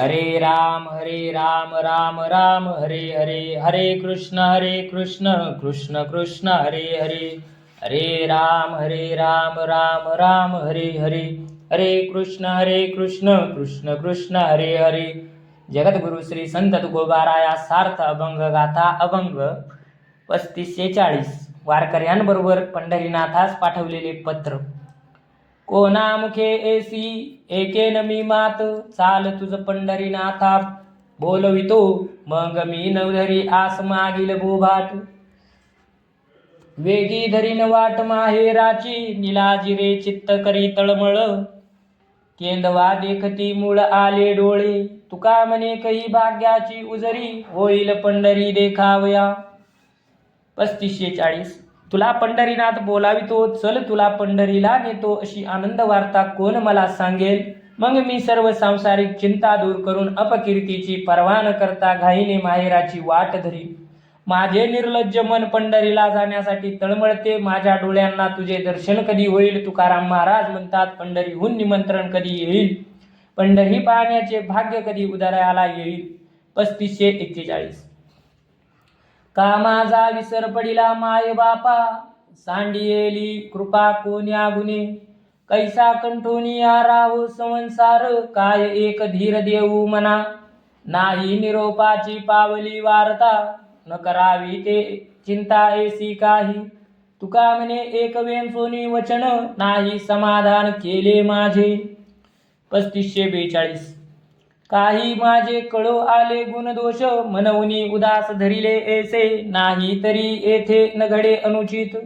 हरे राम राम राम हरे हरे, हरे कृष्ण कृष्ण कृष्ण हरे हरे, हरे राम राम राम हरे हरे, हरे कृष्ण कृष्ण कृष्ण हरे हरे. जगद्गुरु श्री संत तुकोबाराया सार्थ अभंग गाथा अभंग 3540 वारकऱ्यांबरोबर पंढरीनाथास पाठवलेले पत्र. कोणामुखे एसी एकेन मी मात, चाल तुझ पंढरीनाथा बोलवितो, मग मी नवधरी आस मागील बोभाट. वेगी धरीन वाट माहेराची, निलाजी रे चित्त करी तळमळ, केंदवा देखती मूळ आले डोळे, तुका म्हणे कही भाग्याची उजरी, होईल पंढरी देखावया. 3540 तुला पंढरीनाथ बोलावितो, चल तुला पंढरीला नेतो, अशी आनंद वार्ता कोण मला सांगेल. मग मी सर्व सांसारिक चिंता दूर करून अपकीर्तीची पर्वा न करता घाईने माहेराची वाट धरी. माझे निर्लज्ज मन पंढरीला जाण्यासाठी तळमळते, माझ्या डोळ्यांना तुझे दर्शन कधी होईल. तुकाराम महाराज म्हणतात, पंढरीहून निमंत्रण कधी येईल, पंढरी पाहण्याचे भाग्य कधी उदयाला येईल. 3541 का माझा विसर पडिला माय बापा, सांडियेली कृपा कोण्या गुणे, कैसा कंठोनिया राहो संसार, काय एक धीर देऊ मना, नाही निरोपाची पावली वार्ता, न करावी ते चिंता ऐसी काही, तुका म्हणे एक वेंचोनी वचन, नाही समाधान केले माझे. 3542 काही माझे कळो आले गुणदोष, मनवनी उदास धरिले ऐसे, नाही तरी येथे न घडे अनुचित,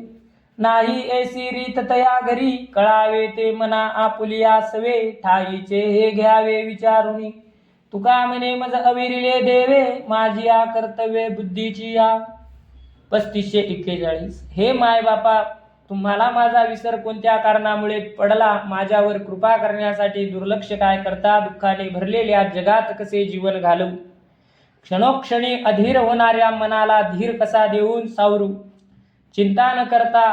नाही ऐसी रीत तया घरी, कळावे ते मना आपुलिया सवे, ठाईचे हे घ्यावे विचारुनी, तुका म्हणे मज अविरिले देवे, माझी आ कर्तव्य बुद्धीची या. 3541 हे माय बापा, तुम्हाला माझा विसर कोणत्या कारणामुळे पडला, माझ्यावर कृपा करण्यासाठी दुर्लक्ष काय करता, दुःखाने भरलेल्या जगात कसे जीवन घालवू, क्षणोक्षणी अधीर होणाऱ्या मनाला धीर कसा देऊन सावरू, चिंता न करता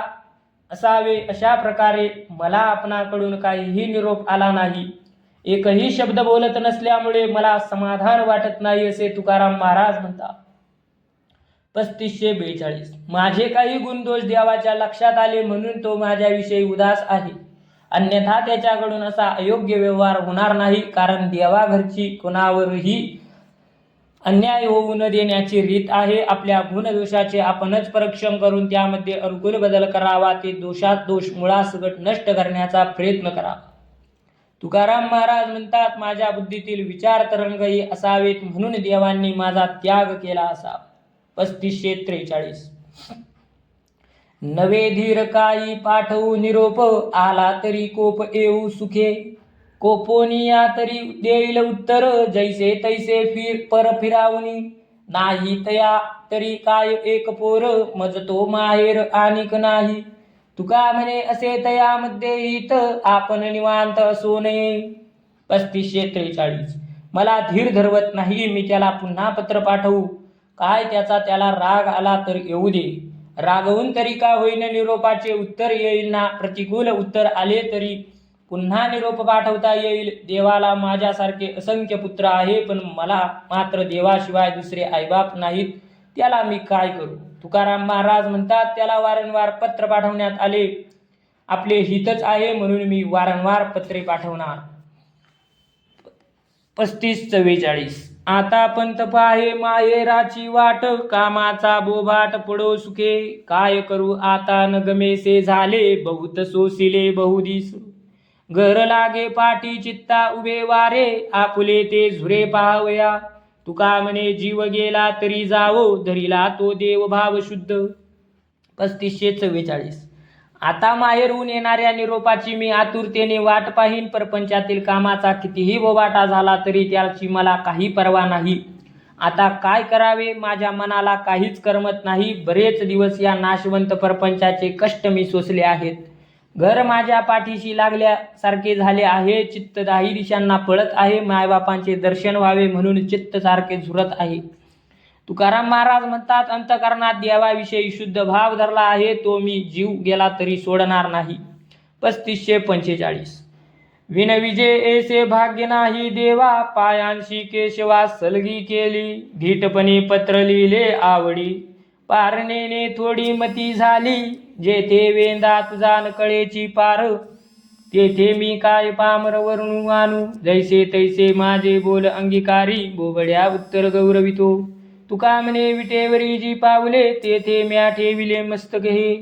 असावे. अशा प्रकारे मला आपणाकडून काहीही निरोप आला नाही, एकही शब्द बोलत नसल्यामुळे मला समाधान वाटत नाही, असे तुकाराम महाराज म्हणतात. 3542 माझे काही गुणदोष देवाच्या लक्षात आले म्हणून तो माझ्याविषयी उदास आहे, अन्यथा त्याच्याकडून असा अयोग्य व्यवहार होणार नाही, कारण देवा घरची कोणावरही अन्याय होऊ न देण्याची रीत आहे. आपल्या गुणदोषाचे आपणच परीक्षण करून त्यामध्ये अनुकूल बदल करावा, ते दोषात दोष मुळासकट नष्ट करण्याचा प्रयत्न करावा. तुकाराम महाराज म्हणतात, माझ्या बुद्धीतील विचार तरंगही असावेत म्हणून देवांनी माझा त्याग केला असावा. 3543 नवे धीर काही पाठवू निरोप, आला तरी कोप येऊ सुखे, कोपोनिया तरी देईल उत्तर, जैसे तैसे पर फिरावनी, नाही तया तरी काय एक पोर, मज तो माहेर आनिक नाही, तुका म्हणे असे तयामध्ये हित, आपण निवांत असो नये. 3543 मला धीर धरवत नाही, मी त्याला पुन्हा पत्र पाठवू काय, त्याचा त्याला राग आला तर येऊ दे, रागवून तरी का होईन निरोपाचे उत्तर येईल ना, प्रतिकूल उत्तर आले तरी पुन्हा निरोप पाठवता येईल. देवाला माझ्यासारखे असंख्य पुत्र आहे, पण मला मात्र देवाशिवाय दुसरे आईबाप नाहीत, त्याला मी काय करू. तुकाराम महाराज म्हणतात, त्याला वारंवार पत्र पाठवण्यात आले, आपले हितच आहे म्हणून मी वारंवार पत्रे पाठवणार. 3544 आता पंत पाहे माहेराची वाट, कामाचा बोभाट पडो सुखे, काय करू आता न गमेसे झाले, बहुत सोसिले बहुदिस, घर लागे पाठी चित्ता उभे वारे, आपुले ते झुरे पाहावया, तुका म्हणे जीव गेला तरी जावो, धरिला तो देव भाव शुद्ध. 3544 आता माहेरहून येणाऱ्या निरोपाची मी आतुरतेने वाट पाहीन, परपंचातील कामाचा कितीही बोबाटा झाला तरी त्याची मला काही पर्वा नाही. आता काय करावे, माझ्या मनाला काहीच करमत नाही, बरेच दिवस या नाशवंत परपंचाचे कष्ट मी सोसले आहेत, घर माझ्या पाठीशी लागल्यासारखे झाले आहे, चित्त दाही दिशांना पळत आहे, मायबापांचे दर्शन व्हावे म्हणून चित्त सारखे झुरत आहे. तुकाराम महाराज म्हणतात, अंतःकरणात देवाविषयी शुद्ध भाव धरला आहे, तो मी जीव गेला तरी सोडणार नाही. 3545 विनविजे ऐसे भाग्य नाही देवा, पायांशी केशवा सलगी केली, धीटपणे पत्र लिहिले आवडी, पारणेने थोडी मती झाली, जेथे वेंदा तुझा नकळेची पार, तेथे मी काय पामर वरून आणू, जैसे तैसे माझे बोल अंगीकारी, बोबड्या उत्तर गौरवितो, तुका म्हणे विटेवरी जी पावले, तेथे म्या ठेविले मस्तक हे.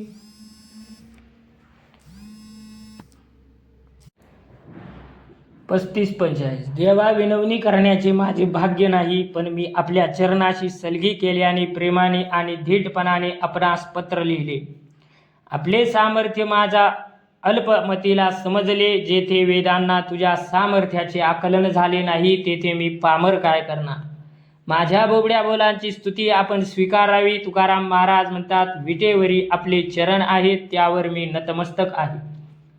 35-45 देवा, विनवणी करण्याचे माझे भाग्य नाही, पण मी आपल्या चरणाशी सलगी केल्याने, प्रेमाने आणि धीटपणाने आपणास पत्र लिहिले. आपले सामर्थ्य माझ्या अल्पमतीला समजले, जेथे वेदांना तुझ्या सामर्थ्याचे आकलन झाले नाही, तेथे मी पामर काय करणार. माझ्या बोबड्या बोलांची स्तुती आपण स्वीकारावी. तुकाराम महाराज म्हणतात, विटेवरी आपले चरण आहेत, त्यावर मी नतमस्तक आहे.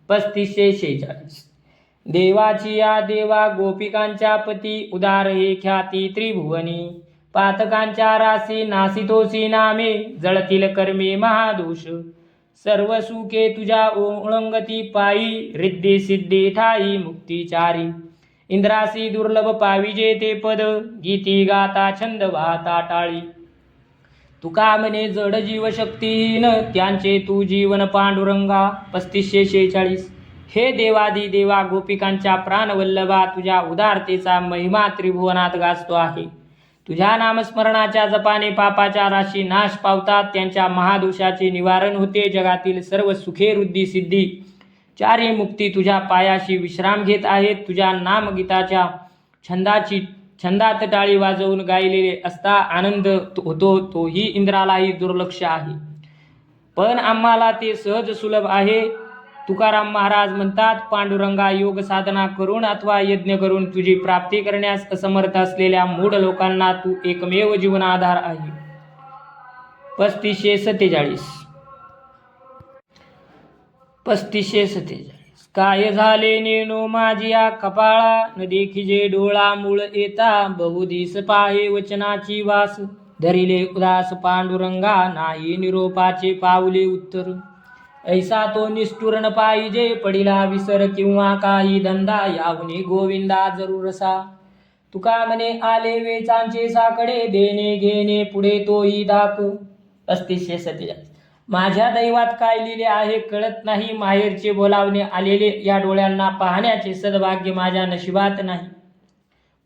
35-46 देवाची या देवा गोपिकांच्या पती, उदार हे ख्याती त्रिभुवनी, पातकांच्या रासी नासितोसी नामे, जळतील कर्मे महादोष, सर्व सुखे तुझ्या ओळंगती पायी, रिद्धी सिद्धी ठाई मुक्तिचारी, इंद्रासी दुर्लभ पाविजे ते पद, गीती गाता छंद वाहता टाळी, तुका म्हणे जड जीव शक्तीहीन, त्यांचे तू जीवन पांडुरंगा. 35-46 हे देवादी देवा गोपिकांच्या प्राणवल्लभा, तुझ्या उदारतेचा महिमा त्रिभुवनात गाजतो आहे. तुझ्या नामस्मरणाच्या जपाने पापाच्या राशी नाश पावतात, त्यांच्या महादोषाचे निवारण होते, जगातील सर्व सुखे वृद्धी सिद्धी चारी मुक्ती तुझ्या पायाशी विश्राम घेत आहेत. तुझ्या नामगीताच्या छंदात टाळी वाजवून गायलेले असता आनंद होतो, तोही इंद्रालाही दुर्लक्ष आहे, पण आम्हाला ते सहज सुलभ आहे. तुकाराम महाराज म्हणतात, पांडुरंगा, योग साधना करून अथवा यज्ञ करून तुझी प्राप्ती करण्यास असमर्थ असलेल्या मूढ लोकांना तू एकमेव जीवनाधार आहे. 35-47 काय झाले नेनो माझिया कपाळा, न देखिजे डोळा मूळ येता, बहुदिस पाहे वचनाची वास, धरिले उदास पांडुरंगा, नाही निरोपाचे पावले उत्तर, ऐसा तो निष्ठुर न पाहिजे, पडिला विसर किंवा काही धंदा, याहुनी गोविंदा जरूरसा, तुका म्हणे आले वेचांचे साकडे, देणे घेणे पुढे तोही धाक. 35-47 माझ्या दैवात काय लिहिले आहे कळत नाही, माहेरचे बोलावणे आलेले या डोळ्यांना पाहण्याचे सद्भाग्य माझ्या नशिबात नाही.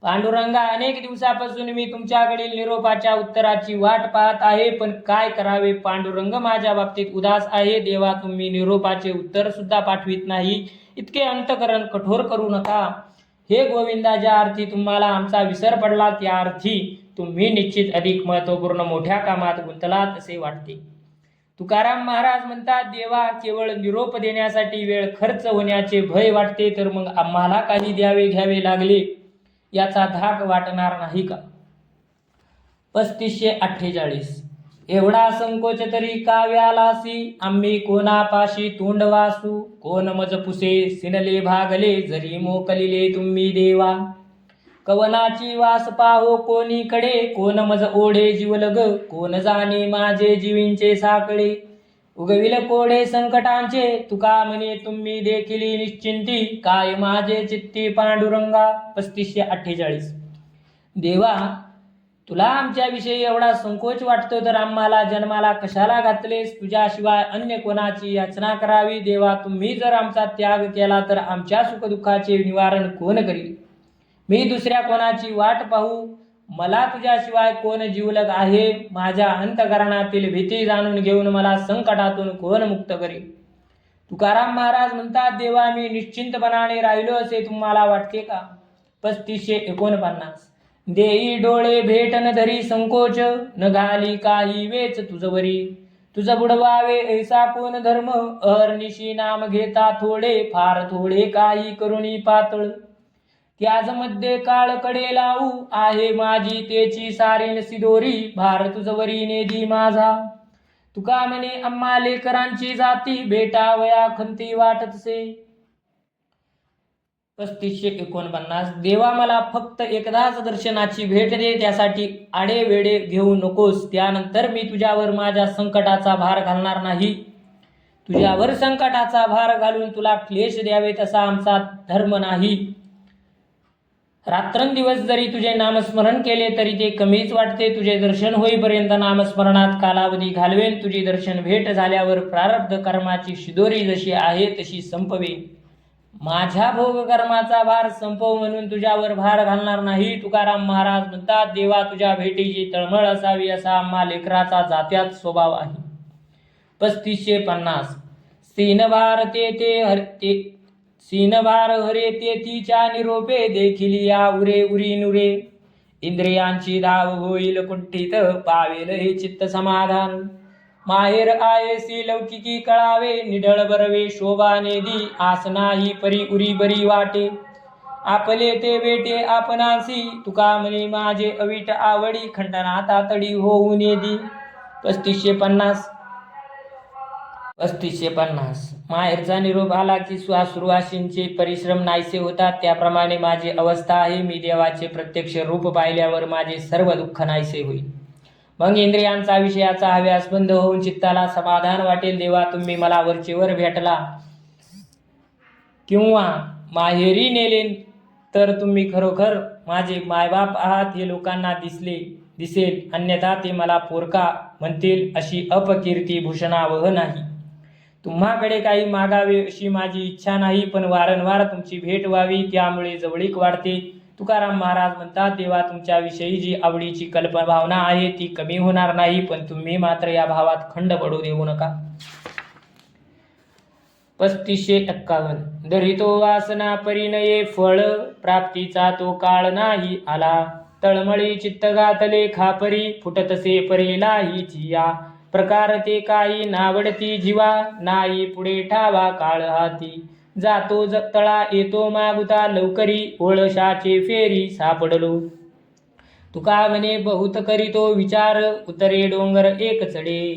पांडुरंगा, अनेक दिवसापासून मी तुमच्याकडील निरोपाच्या उत्तराची वाट पाहत आहे, पण काय करावे. पांडुरंग माझ्या बाबतीत उदास आहे. देवा, तुम्ही निरोपाचे उत्तर सुद्धा पाठवित नाही, इतके अंतकरण कठोर करू नका. हे गोविंदा, ज्या अर्थी तुम्हाला आमचा विसर पडला, त्या अर्थी तुम्ही निश्चित अधिक महत्त्वपूर्ण मोठ्या कामात गुंतलात असे वाटते. तुकाराम महाराज म्हणतात, देवा, केवळ निरोप देण्यासाठी वेळ खर्च होण्याचे भय वाटते, तर मग आम्हाला काही द्यावे घ्यावे लागले याचा धाक वाटणार नाही का. 35-48 एवढा संकोच तरी का व्यालासी, आम्ही कोणापाशी तोंड वासू, कोण मज पुसे सिनले भागले, जरी मोकलिले तुम्ही देवा, कवनाची वास पाहो कोणीकडे, कोण मज ओढे जीवलग, कोण जाणे माझे जीवींचे साकळे, उगविल कोडे संकटांचे, तुका म्हणे तुम्ही देखील निश्चिंती, काय माझे चित्ती पांडुरंगा. 35-48 देवा, तुला आमच्याविषयी एवढा संकोच वाटतो, तर आम्हाला जन्माला कशाला घातलेस. तुझ्याशिवाय अन्य कोणाची याचना करावी. देवा, तुम्ही जर आमचा त्याग केला, तर आमच्या सुखदुःखाचे निवारण कोण करील. मी दुसऱ्या कोणाची वाट पाहू. मला तुझ्याशिवाय कोण जीवलग आहे. माझ्या अंतकरणातील भीती जाणून घेऊन मला संकटातून कोण मुक्त करेल. तुकाराम महाराज म्हणतात, देवा, मी निश्चिंतपणाने राहिलो असे तुम्हाला वाटते का. 35-49 देई डोळे भेट न धरी संकोच, न घाली काही वेच तुझवरी, तुझ बुडवावे ऐसा कोण धर्म, अहर्निशी नाम घेता थोडे, फार थोडे काही करुणी पातळ, त्याच मध्ये काळ कडे लावू, आहे माझी तेची सारीन सिदोरी, भार तुझवरी नेदी माझा, तुका म्हणे आम्हा लेकरांची जाती, बेटावया खंती वाटतसे. 35-49 देवा, मला फक्त एकदाच दर्शनाची भेट दे. त्यासाठी आडे वेडे घेऊ नकोस. त्यानंतर मी तुझ्यावर माझ्या संकटाचा भार घालणार नाही. तुझ्यावर संकटाचा भार घालून तुला क्लेश द्यावे तसा आमचा धर्म नाही. रात्रंदिवस जरी तुझे नामस्मरण केले तरी ते कमीच वाटते. तुझे दर्शन होईपर्यंत नामस्मरणात कालावधी घालवेन. तुझी दर्शन भेट झाल्यावर प्रारब्ध कर्माची शिदोरी जशी आहे तशी संपवेन. माझ्या भोग कर्माचा भार संपव म्हणून तुझ्यावर भार घालणार नाही. तुकाराम महाराज म्हणतात, देवा तुझ्या भेटीची तळमळ असावी असा आम्हा लेकराचा जात्यात स्वभाव आहे. 3550 सीनभार हरे तेथीच्या निरोपे देखील या उरे उरी नुरे. इंद्रियांची धाव होईल कुंठित पावेल हे चित्त समाधान. माहेर आयसी लौकिकी कळावे निढळ बरवे शोभा नेदी. आसनाही परी उरी बरी वाटे आपले ते बेटे आपणासी. तुका म्हणे माझे अविट आवडी खंडना तातडी होऊन येदी. 3550 माहेरचा निरोप आला की श्वासरुवाशींचे परिश्रम नाहीसे होतात. त्याप्रमाणे माझी अवस्था आहे. मी देवाचे प्रत्यक्ष रूप पाहिल्यावर माझे सर्व दुःख नाहीसे होईल. मग इंद्रियांचा विषयाचा हव्यास बंद होऊन चित्ताला समाधान वाटेल. देवा तुम्ही मला वरचेवर भेटला किंवा माहेरी नेले तर तुम्ही खरोखर माझे मायबाप आहात हे लोकांना दिसेल. अन्यथा ते मला पोरका म्हणतील अशी अपकीर्ती भूषणावह नाही. तुम्हाकडे काही मागावे अशी माझी इच्छा नाही, पण वारंवार तुमची भेट व्हावी त्यामुळे जवळीक वाढते. तुकाराम महाराज म्हणतात, देवा तुमच्याविषयी जी आवडीची कल्पना भावना आहे ती कमी होणार नाही, पण तुम्ही मात्र या भावात खंड पडू देऊ नका. 3551 दरितो वासना परिणये फळ प्राप्तीचा तो काळ नाही आला. तळमळी चित्त घातले खापरी फुटतसे परेला हिची या. प्रकार ते काही नावडती जीवा नाही पुढे ठावा काळ हाती. जातो तळा येतो मागुता लवकरी ओळशाचे फेरी सापडलो. तुका म्हणे बहुत करीतो विचार उतरे डोंगर एक चढे.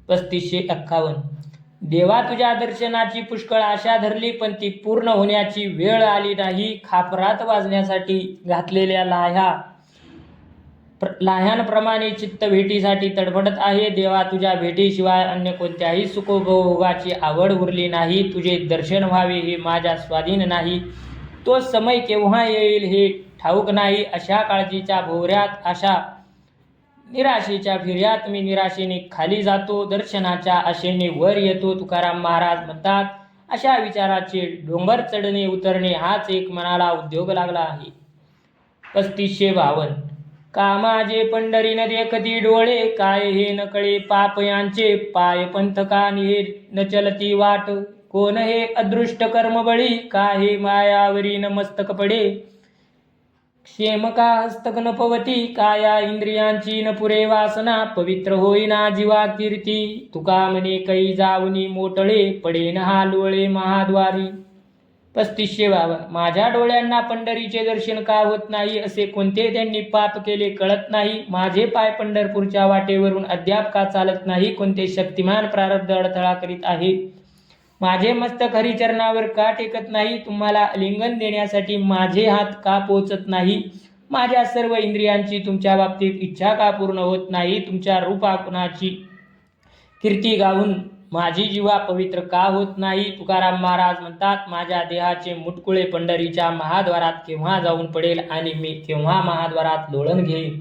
3551 देवा तुझ्या दर्शनाची पुष्कळ आशा धरली पण ती पूर्ण होण्याची वेळ आली नाही. खापरात वाजण्यासाठी घातलेल्या लाह्यांप्रमाणे चित्त भेटीसाठी तडफडत आहे. देवा तुझ्या भेटीशिवाय अन्य कोणत्याही सुखोपभोगाची आवड उरली नाही. तुझे दर्शन व्हावे हे माझ्या स्वाधीन नाही. तो समय केव्हा येईल हे ठाऊक नाही. अशा काळजीच्या भोवऱ्यात अशा निराशेच्या फिर्यात मी निराशेने खाली जातो, दर्शनाच्या आशेने वर येतो. तुकाराम महाराज म्हणतात, अशा विचाराचे डोंगर चढणे उतरणे हाच एक मनाला उद्योग लागला आहे. 3552 कामाजे पंढरी न देखती डोळे काय हे न कळे पाप यांचे पाय पंथका हे न चलती वाट. कोण हे अदृष्ट कर्मबळी का हे मायावरी न मस्तक पडे. क्षेम का हस्तक न पवती काया इंद्रियांची न पुरे वासना. पवित्र होईना जीवा कीर्ती तुका म्हणे कै जाऊनी मोटळे पडेन हा लोळे महाद्वारी. 3552 माझ्या डोळ्यांना पंढरीचे दर्शन का होत नाही. असे कोणते त्यांनी पाप केले कळत नाही. माझे पाय पंढरपूरच्या वाटेवरून अद्याप का चालत नाही. कोणते शक्तिमान प्रारब्ध अडथळा करीत आहे. माझे मस्तक हरिचरणावर का टेकत नाही. तुम्हाला आलिंगन देण्यासाठी माझे हात का पोचत नाही. माझ्या सर्व इंद्रियांची तुमच्या बाबतीत इच्छा का पूर्ण होत नाही. तुमच्या रूपाकुणाची कीर्ती गाऊन माझी जीवा पवित्र का होत नाही. तुकाराम महाराज म्हणतात, माझ्या देहाचे मुटकुळे पंढरीच्या महाद्वारात केव्हा जाऊन पडेल आणि मी केव्हा महाद्वारात लोळण घेईन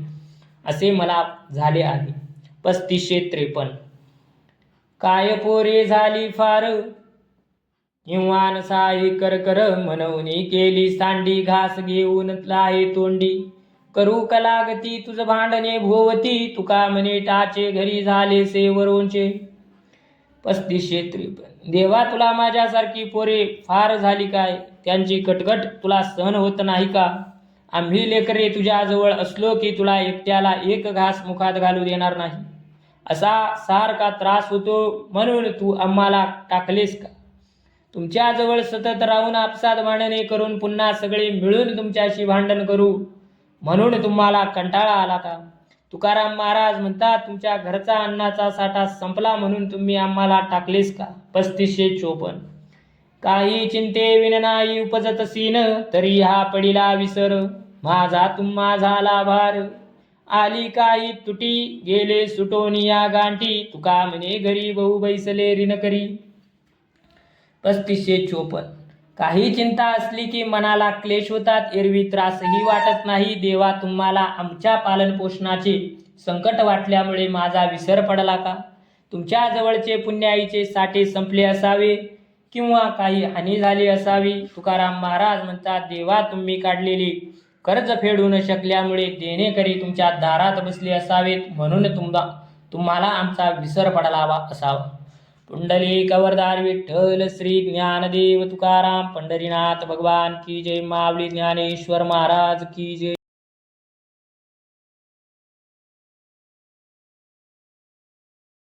असे मला झाले आहे. 3553 काय पोरे झाली फार हिंवान साई कर मनवणी केली सांडी घास घेऊन लाहे तोंडी. करू कलागती तुझ भांडणे भोवती तुका म्हणे टाचे घरी झाले सेवरोंचे. 3553 देवा तुला माझ्यासारखी पोरे फार झाली काय. त्यांची कटकट तुला सहन होत नाही का. आम्ही लेकरे तुझ्याजवळ असलो की तुला एकट्याला एक घास मुखात घालू देणार नाही असा सारखा त्रास होतो म्हणून तू आम्हाला टाकलेस का. तुमच्याजवळ सतत राहून आपसात भांडणे करून पुन्हा सगळे मिळून तुमच्याशी भांडण करू म्हणून तुम्हाला कंटाळा आला का. तुकाराम महाराज म्हणतात, तुमच्या घरचा अन्नाचा साठा संपला म्हणून तुम्ही आम्हाला टाकलेस का. 3554 काही चिंते विन नाही उपजत सीन तरी हा पडिला विसर. माझा तुम्हा झाला भार आली काही तुटी गेले सुटोनी या गांठी. तुका म्हणे घरी बहु बैसले ऋण करी. 3554. काही चिंता असली की मनाला क्लेश होतात, एरवी त्रासही वाटत नाही. देवा, तुम्हाला आमच्या पालनपोषणाचे संकट वाटल्यामुळे माझा विसर पडला का? तुमच्या जवळचे पुण्याईचे साठे संपले असावे किंवा काही हानी झाली असावी. तुकाराम महाराज म्हणतात, देवा, तुम्ही काढलेली कर्ज फेडू न शकल्यामुळे देणेकरी तुमच्या दारात बसले असावेत, म्हणून तुम्हाला आमचा विसर पडला असावा. पुंडलिक वरदार विठ्ठल श्री ज्ञानदेव तुकाराम पंढरीनाथ भगवान की जय. माऊली ज्ञानेश्वर महाराज की जय.